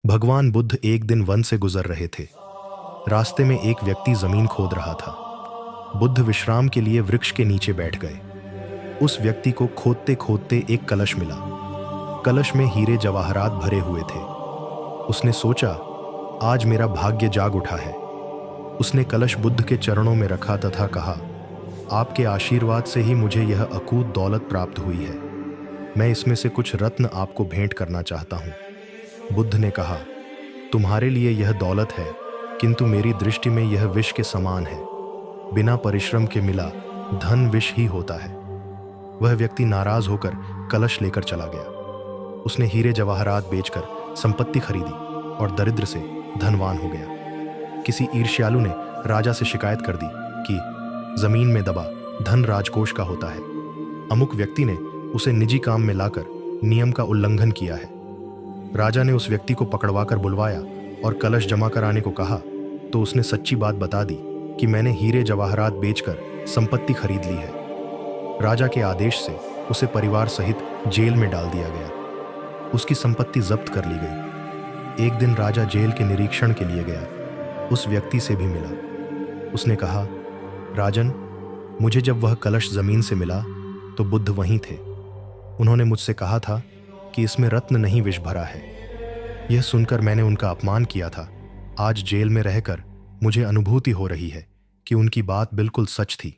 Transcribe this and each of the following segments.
भगवान बुद्ध एक दिन वन से गुजर रहे थे। रास्ते में एक व्यक्ति जमीन खोद रहा था। बुद्ध विश्राम के लिए वृक्ष के नीचे बैठ गए। उस व्यक्ति को खोदते खोदते एक कलश मिला। कलश में हीरे जवाहरात भरे हुए थे। उसने सोचा, आज मेरा भाग्य जाग उठा है। उसने कलश बुद्ध के चरणों में रखा तथा कहा, आपके आशीर्वाद से ही मुझे यह अकूत दौलत प्राप्त हुई है। मैं इसमें से कुछ रत्न आपको भेंट करना चाहता हूँ। बुद्ध ने कहा, तुम्हारे लिए यह दौलत है, किंतु मेरी दृष्टि में यह विष के समान है। बिना परिश्रम के मिला धन विष ही होता है। वह व्यक्ति नाराज होकर कलश लेकर चला गया। उसने हीरे जवाहरात बेचकर संपत्ति खरीदी और दरिद्र से धनवान हो गया। किसी ईर्ष्यालु ने राजा से शिकायत कर दी कि जमीन में दबा धन राजकोष का होता है। अमुक व्यक्ति ने उसे निजी काम में लाकर नियम का उल्लंघन किया है। राजा ने उस व्यक्ति को पकड़वाकर बुलवाया और कलश जमा कराने को कहा तो उसने सच्ची बात बता दी कि मैंने हीरे जवाहरात बेचकर संपत्ति खरीद ली है। राजा के आदेश से उसे परिवार सहित जेल में डाल दिया गया। उसकी संपत्ति जब्त कर ली गई। एक दिन राजा जेल के निरीक्षण के लिए गया। उस व्यक्ति से भी मिला। उसने कहा, राजन, मुझे जब वह कलश जमीन से मिला तो बुद्ध वहीं थे। उन्होंने मुझसे कहा था कि इसमें रत्न नहीं विष भरा है। यह सुनकर मैंने उनका अपमान किया था। आज जेल में रहकर मुझे अनुभूति हो रही है कि उनकी बात बिल्कुल सच थी।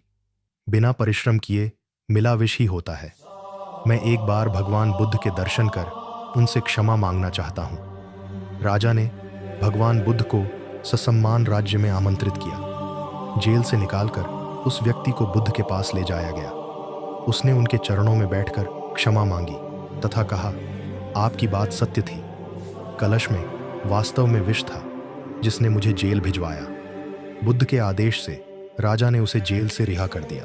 बिना परिश्रम किए मिला विष ही होता है। मैं एक बार भगवान बुद्ध के दर्शन कर उनसे क्षमा मांगना चाहता हूँ। राजा ने भगवान बुद्ध को ससम्मान राज्य में आमंत्रित किया। जेल से निकालकर उस व्यक्ति को बुद्ध के पास ले जाया गया। उसने उनके चरणों में बैठकर क्षमा मांगी तथा कहा, आपकी बात सत्य थी। कलश में वास्तव में विष था जिसने मुझे जेल भिजवाया। बुद्ध के आदेश से राजा ने उसे जेल से रिहा कर दिया।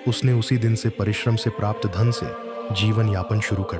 उसने उसी दिन से परिश्रम से प्राप्त धन से जीवन यापन शुरू कर